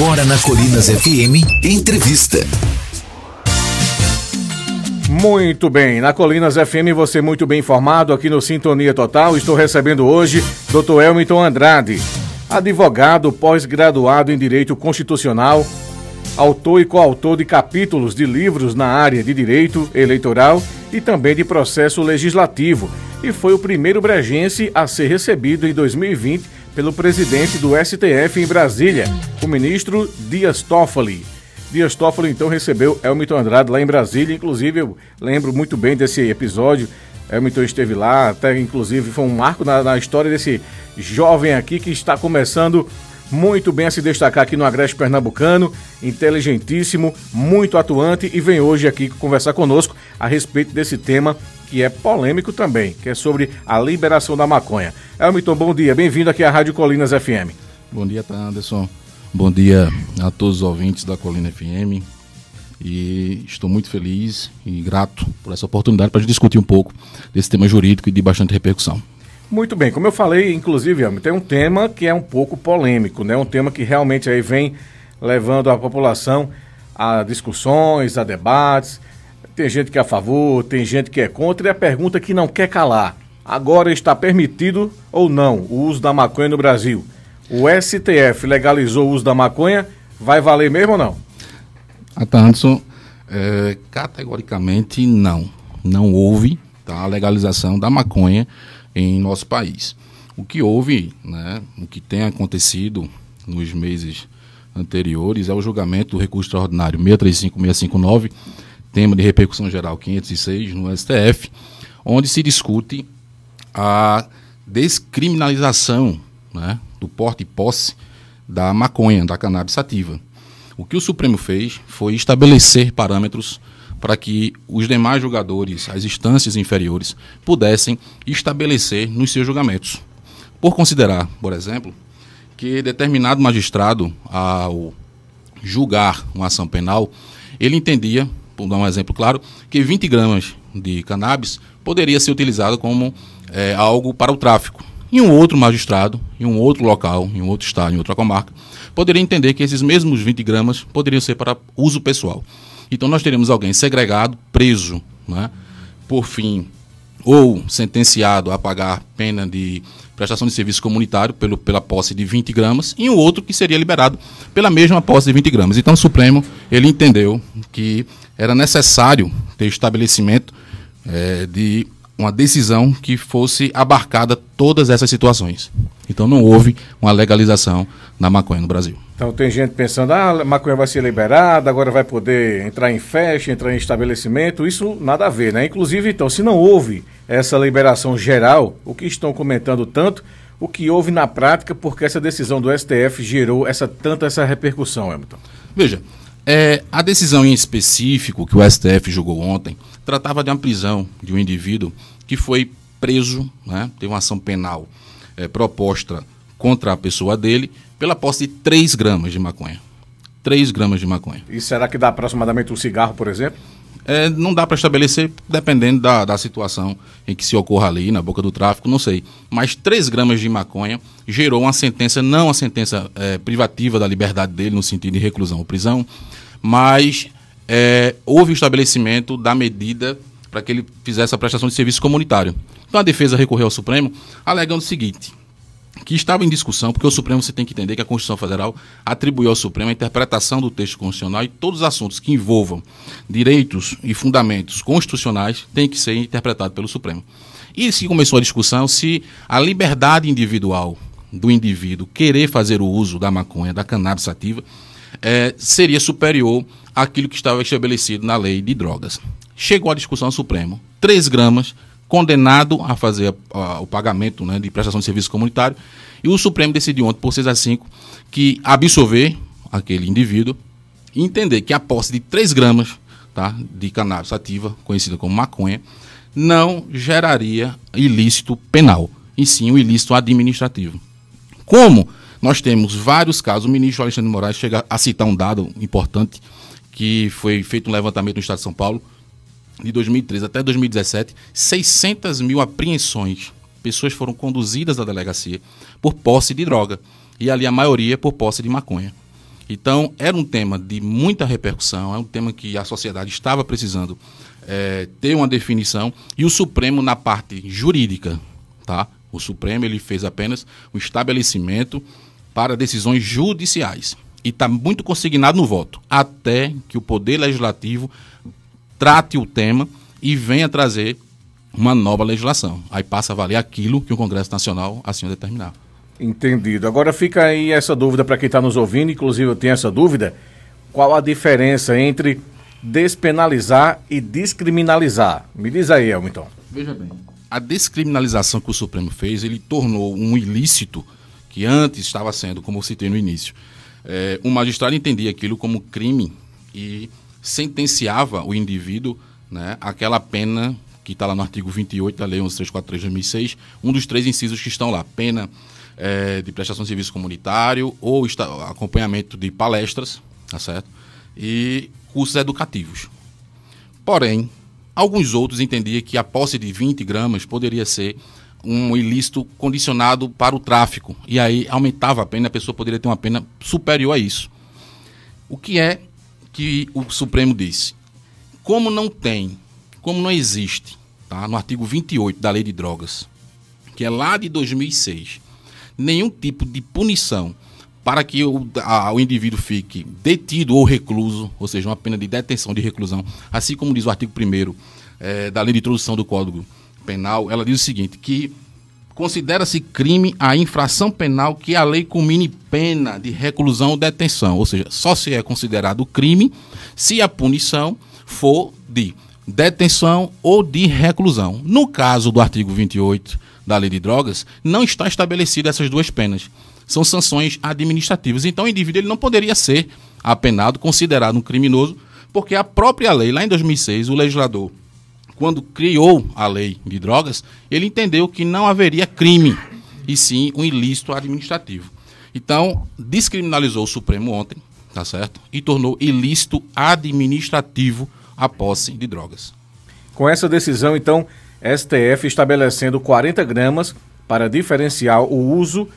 Agora na Colinas FM, entrevista. Muito bem, na Colinas FM você muito bem informado aqui no Sintonia Total. Estou recebendo hoje Dr. Elmiton Andrade, advogado pós-graduado em Direito Constitucional, autor e coautor de capítulos de livros na área de Direito Eleitoral e também de Processo Legislativo, e foi o primeiro brejense a ser recebido em 2020 pelo presidente do STF em Brasília, o ministro Dias Toffoli. Dias Toffoli, então, recebeu Elmiton Andrade lá em Brasília. Inclusive, eu lembro muito bem desse episódio. Elmiton esteve lá, até inclusive foi um marco na história desse jovem aqui que está começando muito bem a se destacar aqui no Agreste Pernambucano, inteligentíssimo, muito atuante, e vem hoje aqui conversar conosco a respeito desse tema que é polêmico também, que é sobre a liberação da maconha. Elmiton, bom dia, bem-vindo aqui à Rádio Colinas FM. Bom dia, Anderson. Bom dia a todos os ouvintes da Colina FM, e estou muito feliz e grato por essa oportunidade para a gente discutir um pouco desse tema jurídico e de bastante repercussão. Muito bem, como eu falei, inclusive, Elmiton, tem um tema que é um pouco polêmico, né? Um tema que realmente aí vem levando a população a discussões, a debates. Tem gente que é a favor, tem gente que é contra, e a pergunta que não quer calar: agora está permitido ou não o uso da maconha no Brasil? O STF legalizou o uso da maconha, vai valer mesmo ou não? Anderson, categoricamente não houve a legalização da maconha em nosso país. O que houve, né, o que tem acontecido nos meses anteriores é o julgamento do recurso extraordinário 635-659, tema de repercussão geral 506 no STF, onde se discute a descriminalização, né, do porte e posse da maconha, da cannabis sativa. O que o Supremo fez foi estabelecer parâmetros para que os demais julgadores, as instâncias inferiores, pudessem estabelecer nos seus julgamentos. Por considerar, por exemplo, que determinado magistrado, ao julgar uma ação penal, ele entendia, por dar um exemplo claro, que 20 gramas de cannabis poderia ser utilizado como algo para o tráfico. E um outro magistrado, em um outro local, em um outro estado, em outra comarca, poderia entender que esses mesmos 20 gramas poderiam ser para uso pessoal. Então nós teríamos alguém segregado, preso, né, por fim, ou sentenciado a pagar pena de prestação de serviço comunitário pela posse de 20 gramas, e um outro que seria liberado pela mesma posse de 20 gramas. Então o Supremo, ele entendeu que era necessário ter estabelecimento de uma decisão que fosse abarcada todas essas situações. Então não houve uma legalização da maconha no Brasil. Então tem gente pensando, a maconha vai ser liberada, agora vai poder entrar em festa, entrar em estabelecimento. Isso nada a ver, né? Inclusive, então, se não houve essa liberação geral, o que estão comentando tanto, o que houve na prática, porque essa decisão do STF gerou tanta essa repercussão, Elmiton? Veja, a decisão em específico que o STF julgou ontem tratava de uma prisão de um indivíduo que foi preso, né, teve uma ação penal proposta contra a pessoa dele pela posse de 3 gramas de maconha. 3 gramas de maconha. E será que dá aproximadamente um cigarro, por exemplo? Não dá para estabelecer, dependendo da situação em que se ocorra ali, na boca do tráfico, não sei. Mas 3 gramas de maconha gerou uma sentença, não uma sentença privativa da liberdade dele, no sentido de reclusão ou prisão, mas houve o estabelecimento da medida para que ele fizesse a prestação de serviço comunitário. Então a defesa recorreu ao Supremo, alegando o seguinte, que estava em discussão, porque o Supremo, você tem que entender que a Constituição Federal atribuiu ao Supremo a interpretação do texto constitucional, e todos os assuntos que envolvam direitos e fundamentos constitucionais têm que ser interpretados pelo Supremo. E se começou a discussão se a liberdade individual do indivíduo querer fazer o uso da maconha, da cannabis sativa, seria superior àquilo que estava estabelecido na lei de drogas. Chegou a discussão ao Supremo, 3 gramas, condenado a fazer o pagamento, né, de prestação de serviço comunitário, e o Supremo decidiu ontem, por 6-5, que absolver aquele indivíduo e entender que a posse de 3 gramas, tá, de cannabis sativa, conhecida como maconha, não geraria ilícito penal, e sim um ilícito administrativo. Como nós temos vários casos, o ministro Alexandre de Moraes chega a citar um dado importante, que foi feito um levantamento no estado de São Paulo, de 2013 até 2017, 600 mil apreensões. Pessoas foram conduzidas à delegacia por posse de droga. E ali a maioria por posse de maconha. Então, era um tema de muita repercussão, é um tema que a sociedade estava precisando ter uma definição, e o Supremo, na parte jurídica, tá? O Supremo ele fez apenas um estabelecimento para decisões judiciais. E está muito consignado no voto, até que o Poder Legislativo trate o tema e venha trazer uma nova legislação. Aí passa a valer aquilo que o Congresso Nacional assim determinar. Entendido. Agora fica aí essa dúvida para quem está nos ouvindo, inclusive eu tenho essa dúvida, qual a diferença entre despenalizar e descriminalizar? Me diz aí, Elmiton. Veja bem, a descriminalização que o Supremo fez, ele tornou um ilícito que antes estava sendo, como eu citei no início, o magistrado entendia aquilo como crime e sentenciava o indivíduo, né, aquela pena que está lá no artigo 28 da Lei 11.343 de 2006, um dos 3 incisos que estão lá, pena de prestação de serviço comunitário ou acompanhamento de palestras, tá certo? E cursos educativos. Porém, alguns outros entendiam que a posse de 20 gramas poderia ser um ilícito condicionado para o tráfico, e aí aumentava a pena, a pessoa poderia ter uma pena superior a isso. O que é que o Supremo disse? Como não existe, tá, no artigo 28 da Lei de Drogas, que é lá de 2006, nenhum tipo de punição para que o indivíduo fique detido ou recluso, ou seja, uma pena de detenção de reclusão, assim como diz o artigo 1º da Lei de Introdução do Código Penal, ela diz o seguinte, que considera-se crime a infração penal que a lei comine pena de reclusão ou detenção, ou seja, só se é considerado crime se a punição for de detenção ou de reclusão. No caso do artigo 28 da Lei de Drogas, não está estabelecida essas duas penas. São sanções administrativas. Então, o indivíduo ele não poderia ser apenado, considerado um criminoso, porque a própria lei, lá em 2006, o legislador, quando criou a Lei de Drogas, ele entendeu que não haveria crime, e sim um ilícito administrativo. Então, descriminalizou o Supremo ontem, tá certo? E tornou ilícito administrativo a posse de drogas. Com essa decisão, então, STF estabelecendo 40 gramas para diferenciar o uso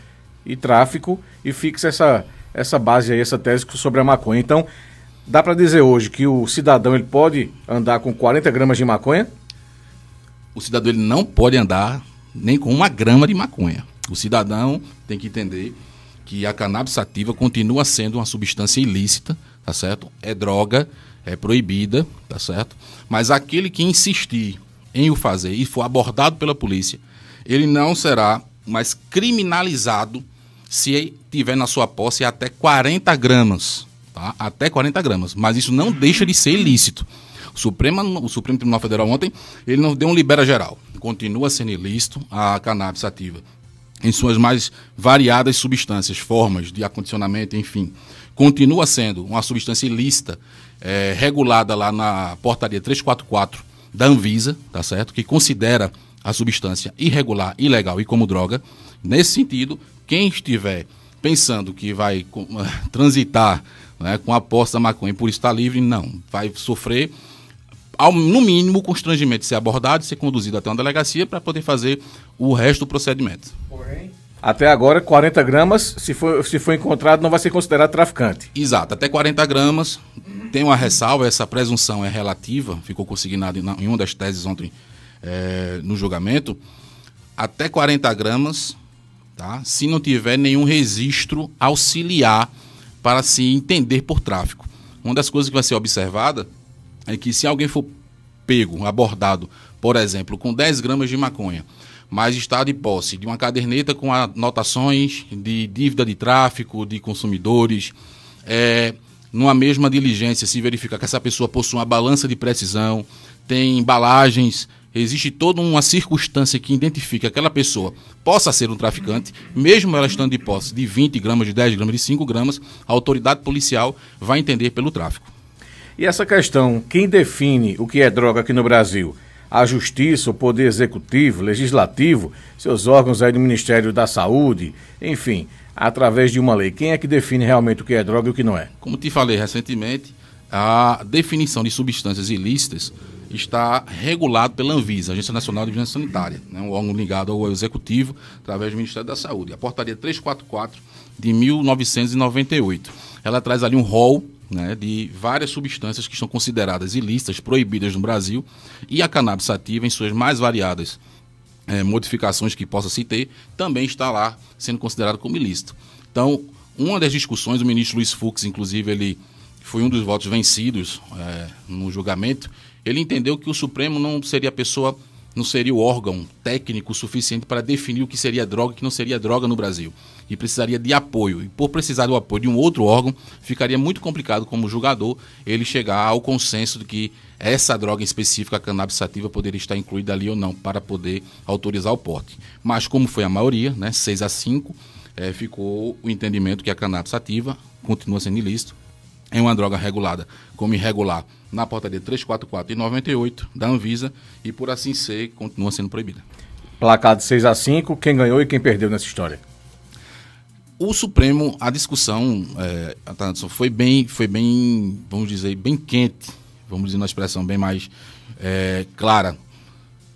e tráfico e fixa essa base aí, essa tese sobre a maconha. Então, dá para dizer hoje que o cidadão ele pode andar com 40 gramas de maconha? O cidadão ele não pode andar nem com 1 grama de maconha. O cidadão tem que entender que a cannabis sativa continua sendo uma substância ilícita, tá certo? É droga, é proibida, tá certo? Mas aquele que insistir em o fazer e for abordado pela polícia, ele não será mais criminalizado se tiver na sua posse até 40 gramas, tá? Até 40 gramas, mas isso não deixa de ser ilícito. O Supremo Tribunal Federal ontem, ele não deu um libera geral. Continua sendo ilícito a cannabis sativa em suas mais variadas substâncias, formas de acondicionamento, enfim. Continua sendo uma substância ilícita, regulada lá na portaria 344 da Anvisa, tá certo? Que considera a substância irregular, ilegal e como droga. Nesse sentido, quem estiver pensando que vai transitar, né, com a posse da maconha por estar livre, não. Vai sofrer, no mínimo, o constrangimento de ser abordado e ser conduzido até uma delegacia para poder fazer o resto do procedimento. Porém, até agora, 40 gramas, se for encontrado, não vai ser considerado traficante. Exato, até 40 gramas, tem uma ressalva, essa presunção é relativa, ficou consignado em uma das teses ontem no julgamento, até 40 gramas, tá? Se não tiver nenhum registro auxiliar para se entender por tráfico. Uma das coisas que vai ser observada é que se alguém for pego, abordado, por exemplo, com 10 gramas de maconha, mas está de posse de uma caderneta com anotações de dívida de tráfico, de consumidores, numa mesma diligência se verifica que essa pessoa possui uma balança de precisão, tem embalagens, existe toda uma circunstância que identifica que aquela pessoa possa ser um traficante, mesmo ela estando de posse de 20 gramas, de 10 gramas, de 5 gramas, a autoridade policial vai entender pelo tráfico. E essa questão, quem define o que é droga aqui no Brasil? A Justiça, o Poder Executivo, Legislativo, seus órgãos aí do Ministério da Saúde, enfim, através de uma lei. Quem é que define realmente o que é droga e o que não é? Como te falei recentemente, a definição de substâncias ilícitas está regulado pela Anvisa, Agência Nacional de Vigilância Sanitária, né, um órgão ligado ao Executivo, através do Ministério da Saúde. A portaria 344 de 1998. Ela traz ali um rol, né, de várias substâncias que são consideradas ilícitas, proibidas no Brasil, e a cannabis sativa, em suas mais variadas modificações que possa se ter, também está lá sendo considerado como ilícito. Então, uma das discussões, o ministro Luiz Fux, inclusive, ele foi um dos votos vencidos no julgamento, ele entendeu que o Supremo não seria a pessoa, não seria o órgão técnico suficiente para definir o que seria droga e o que não seria droga no Brasil. E precisaria de apoio. E por precisar do apoio de um outro órgão, ficaria muito complicado como julgador ele chegar ao consenso de que essa droga específica, a cannabis sativa, poderia estar incluída ali ou não para poder autorizar o porte. Mas como foi a maioria, né, 6-5, ficou o entendimento que a cannabis sativa continua sendo ilícito. É uma droga regulada como irregular na portaria 344 de 98 da Anvisa e, por assim ser, continua sendo proibida. Placar de 6-5, quem ganhou e quem perdeu nessa história? O Supremo, a discussão foi bem, vamos dizer, bem quente, vamos dizer uma expressão bem mais clara.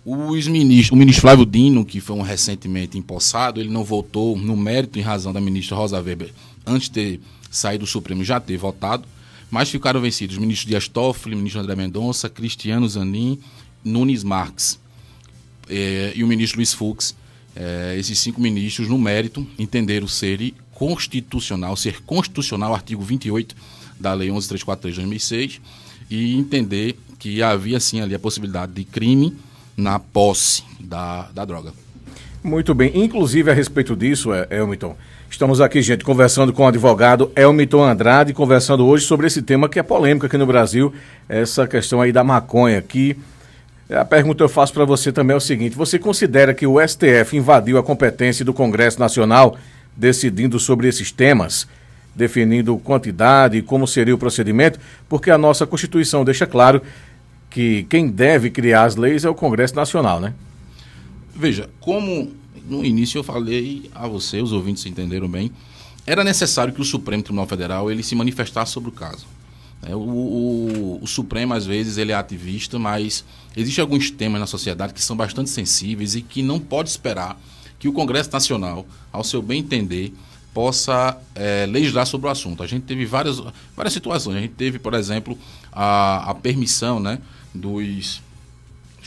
O ministro Flávio Dino, que foi recentemente empossado, ele não votou no mérito em razão da ministra Rosa Weber, antes de ter saído do Supremo, já ter votado, mas ficaram vencidos o ministro Dias Toffoli, o ministro André Mendonça, Cristiano Zanin, Nunes Marques e o ministro Luiz Fux. Esses 5 ministros, no mérito, entenderam ser constitucional o artigo 28 da Lei 11.343 de 2006 e entender que havia, sim, ali a possibilidade de crime na posse da droga. Muito bem. Inclusive, a respeito disso, Elmiton, estamos aqui, gente, conversando com o advogado Elmiton Andrade, conversando hoje sobre esse tema que é polêmico aqui no Brasil, essa questão aí da maconha, que a pergunta que eu faço para você também é o seguinte: você considera que o STF invadiu a competência do Congresso Nacional decidindo sobre esses temas, definindo quantidade e como seria o procedimento? Porque a nossa Constituição deixa claro que quem deve criar as leis é o Congresso Nacional, né? Veja, como no início eu falei a você, os ouvintes entenderam bem, era necessário que o Supremo Tribunal Federal ele se manifestasse sobre o caso. O Supremo, às vezes, ele é ativista, mas existem alguns temas na sociedade que são bastante sensíveis e que não pode esperar que o Congresso Nacional, ao seu bem entender, possa legislar sobre o assunto. A gente teve várias situações. A gente teve, por exemplo, a permissão, né, dos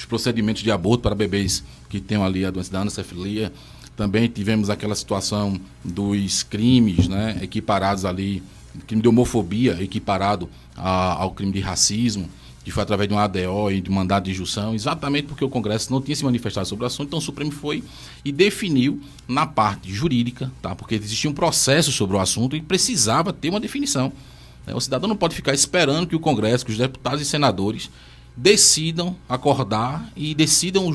procedimentos de aborto para bebês que tenham ali a doença da anencefalia. Também tivemos aquela situação dos crimes, né, equiparados ali, crime de homofobia equiparado ao crime de racismo, que foi através de um ADO e de um mandado de injunção, exatamente porque o Congresso não tinha se manifestado sobre o assunto. Então o Supremo foi e definiu na parte jurídica, tá? Porque existia um processo sobre o assunto e precisava ter uma definição. O cidadão não pode ficar esperando que o Congresso, que os deputados e senadores decidam acordar e decidam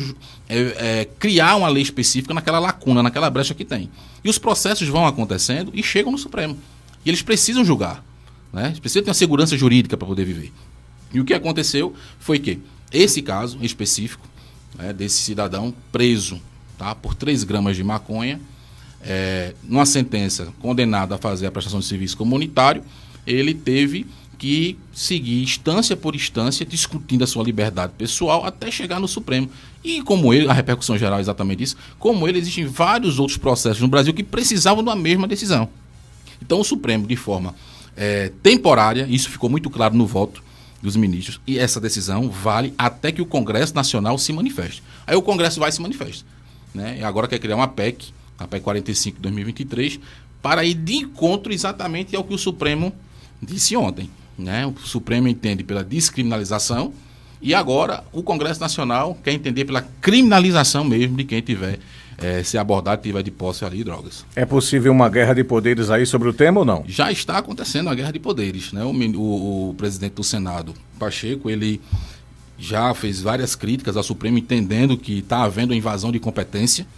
criar uma lei específica naquela lacuna, naquela brecha que tem. E os processos vão acontecendo e chegam no Supremo. E eles precisam julgar, né? Eles precisam ter uma segurança jurídica para poder viver. E o que aconteceu foi que esse caso específico, né, desse cidadão preso, tá, por 3 gramas de maconha, numa sentença condenado a fazer a prestação de serviço comunitário, ele teve que seguir instância por instância, discutindo a sua liberdade pessoal até chegar no Supremo. E como ele, a repercussão geral é exatamente isso, como ele, existem vários outros processos no Brasil que precisavam da mesma decisão. Então o Supremo, de forma temporária, isso ficou muito claro no voto dos ministros, e essa decisão vale até que o Congresso Nacional se manifeste. Aí o Congresso vai e se manifesta, né? E agora quer criar uma PEC, a PEC 45 de 2023, para ir de encontro exatamente ao que o Supremo disse ontem, né? O Supremo entende pela descriminalização e agora o Congresso Nacional quer entender pela criminalização mesmo de quem tiver se abordado, tiver de posse ali de drogas. É possível uma guerra de poderes aí sobre o tema ou não? Já está acontecendo a guerra de poderes, né? O presidente do Senado, Pacheco, ele já fez várias críticas ao Supremo, entendendo que está havendo invasão de competência,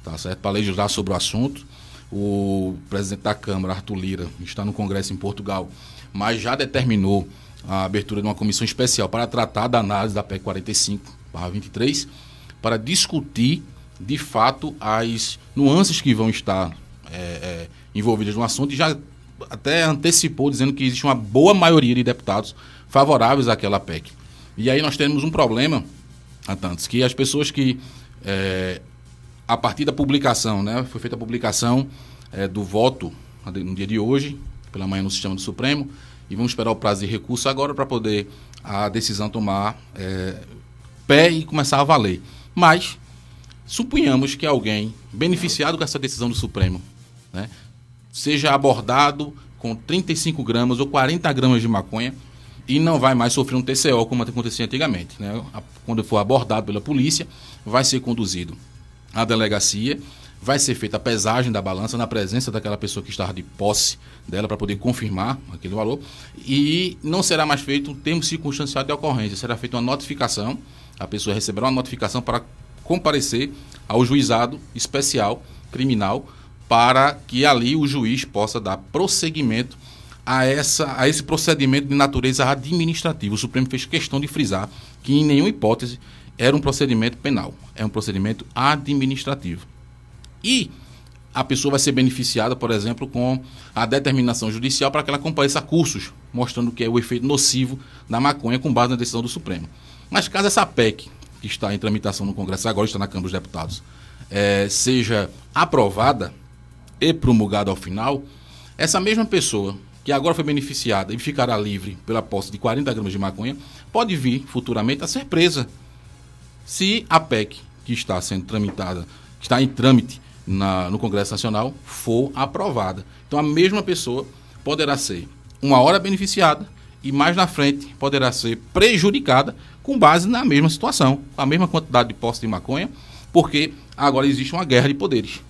tá certo, para legislar sobre o assunto. O presidente da Câmara, Arthur Lira, está no Congresso em Portugal, mas já determinou a abertura de uma comissão especial para tratar da análise da PEC 45/23, para discutir, de fato, as nuances que vão estar envolvidas no assunto, e já até antecipou, dizendo que existe uma boa maioria de deputados favoráveis àquela PEC. E aí nós temos um problema, Atantes, que as pessoas que, a partir da publicação, né, foi feita a publicação do voto no dia de hoje, pela manhã no sistema do Supremo, e vamos esperar o prazo de recurso agora para poder a decisão tomar pé e começar a valer. Mas, suponhamos que alguém beneficiado com essa decisão do Supremo, né, seja abordado com 35 gramas ou 40 gramas de maconha e não vai mais sofrer um TCO como acontecia antigamente, né? Quando for abordado pela polícia, vai ser conduzido à delegacia, vai ser feita a pesagem da balança na presença daquela pessoa que estava de posse dela para poder confirmar aquele valor, e não será mais feito um termo circunstanciado de ocorrência, será feita uma notificação, a pessoa receberá uma notificação para comparecer ao juizado especial criminal, para que ali o juiz possa dar prosseguimento a esse procedimento de natureza administrativa. O Supremo fez questão de frisar que em nenhuma hipótese era um procedimento penal, é um procedimento administrativo. E a pessoa vai ser beneficiada, por exemplo, com a determinação judicial para que ela compareça a cursos, mostrando que é o efeito nocivo da maconha com base na decisão do Supremo. Mas caso essa PEC, que está em tramitação no Congresso, agora está na Câmara dos Deputados, seja aprovada e promulgada ao final, essa mesma pessoa que agora foi beneficiada e ficará livre pela posse de 40 gramas de maconha, pode vir futuramente a ser presa se a PEC que está sendo tramitada, que está em trâmite no Congresso Nacional, for aprovada. Então a mesma pessoa poderá ser uma hora beneficiada e mais na frente poderá ser prejudicada com base na mesma situação, a mesma quantidade de posse de maconha, porque agora existe uma guerra de poderes.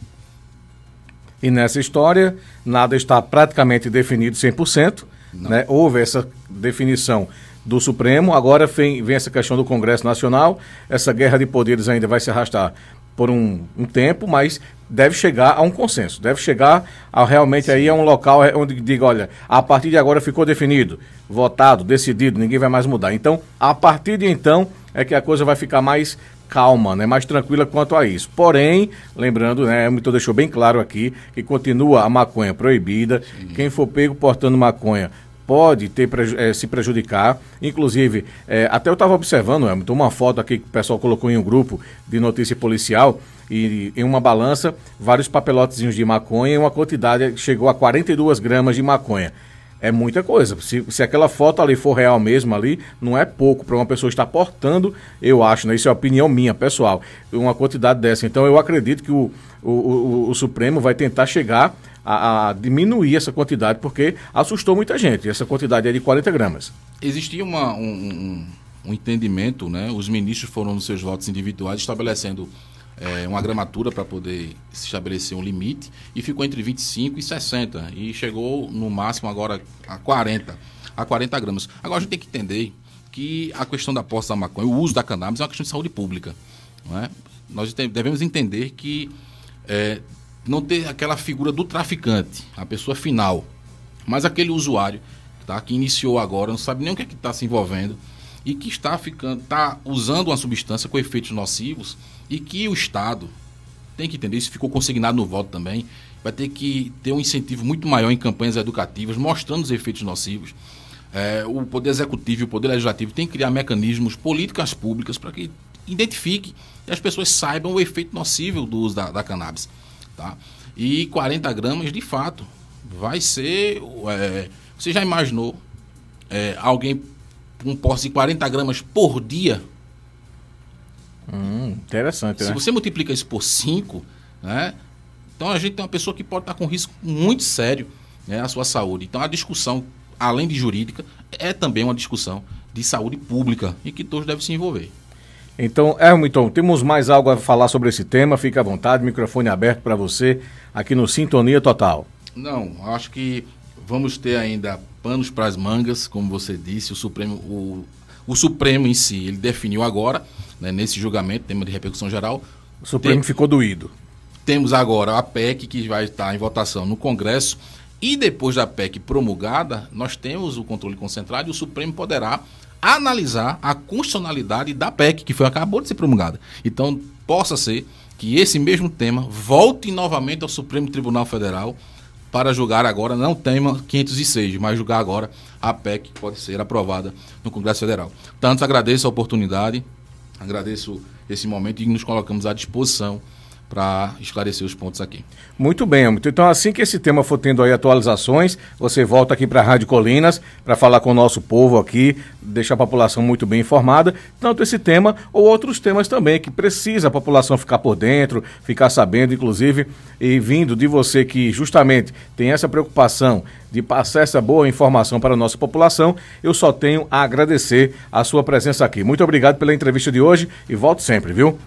E nessa história, nada está praticamente definido 100%, né? Houve essa definição do Supremo, agora vem essa questão do Congresso Nacional, essa guerra de poderes ainda vai se arrastar por um tempo, mas deve chegar a um consenso, deve chegar realmente aí a um local onde diga, olha, a partir de agora ficou definido, votado, decidido, ninguém vai mais mudar. Então, a partir de então, é que a coisa vai ficar mais calma, né, mais tranquila quanto a isso. Porém, lembrando, né, o Milton deixou bem claro aqui, que continua a maconha proibida. Sim. Quem for pego portando maconha pode se prejudicar. Inclusive, até eu estava observando, Hamilton, uma foto aqui que o pessoal colocou em um grupo de notícia policial, e em uma balança, vários papelotezinhos de maconha e uma quantidade chegou a 42 gramas de maconha. É muita coisa. Se aquela foto ali for real mesmo ali, não é pouco para uma pessoa estar portando, eu acho, né? Isso é opinião minha, pessoal, uma quantidade dessa. Então eu acredito que o Supremo vai tentar chegar a diminuir essa quantidade, porque assustou muita gente. Essa quantidade é de 40 gramas. Existia um entendimento, né? Os ministros foram nos seus votos individuais estabelecendo uma gramatura para poder se estabelecer um limite, e ficou entre 25 e 60, e chegou no máximo agora a 40 gramas. Agora a gente tem que entender que a questão da posse da maconha, o uso da cannabis é uma questão de saúde pública, não é? Nós devemos entender que não ter aquela figura do traficante, a pessoa final, mas aquele usuário, tá, que iniciou agora, não sabe nem o que é que está se envolvendo, e que está usando uma substância com efeitos nocivos, e que o Estado tem que entender, isso ficou consignado no voto também, vai ter que ter um incentivo muito maior em campanhas educativas, mostrando os efeitos nocivos. O Poder Executivo e o Poder Legislativo tem que criar mecanismos, políticas públicas, para que identifique e as pessoas saibam o efeito nocivo do uso da cannabis. Tá? E 40 gramas, de fato, vai ser... você já imaginou alguém com posse de 40 gramas por dia? Interessante, né? Se você multiplica isso por 5, né? Então a gente tem uma pessoa que pode estar com risco muito sério, né, à sua saúde. Então a discussão, além de jurídica, é também uma discussão de saúde pública e que todos devem se envolver. Então, Hamilton, temos mais algo a falar sobre esse tema? Fique à vontade, microfone aberto para você aqui no Sintonia Total. Não, acho que vamos ter ainda panos para as mangas, como você disse. O Supremo em si, ele definiu agora, né, nesse julgamento, tema de repercussão geral. O Supremo ficou doído. Temos agora a PEC, que vai estar em votação no Congresso, e depois da PEC promulgada, nós temos o controle concentrado e o Supremo poderá analisar a constitucionalidade da PEC, que acabou de ser promulgada. Então, possa ser que esse mesmo tema volte novamente ao Supremo Tribunal Federal para julgar agora, não tema 506, mas julgar agora a PEC que pode ser aprovada no Congresso Federal. Tanto agradeço a oportunidade, agradeço esse momento e nos colocamos à disposição para esclarecer os pontos aqui. Muito bem, Hamilton. Então, assim que esse tema for tendo aí atualizações, você volta aqui para a Rádio Colinas para falar com o nosso povo aqui, deixar a população muito bem informada, tanto esse tema ou outros temas também, que precisa a população ficar por dentro, ficar sabendo, inclusive, e vindo de você que justamente tem essa preocupação de passar essa boa informação para a nossa população, eu só tenho a agradecer a sua presença aqui. Muito obrigado pela entrevista de hoje e volto sempre, viu?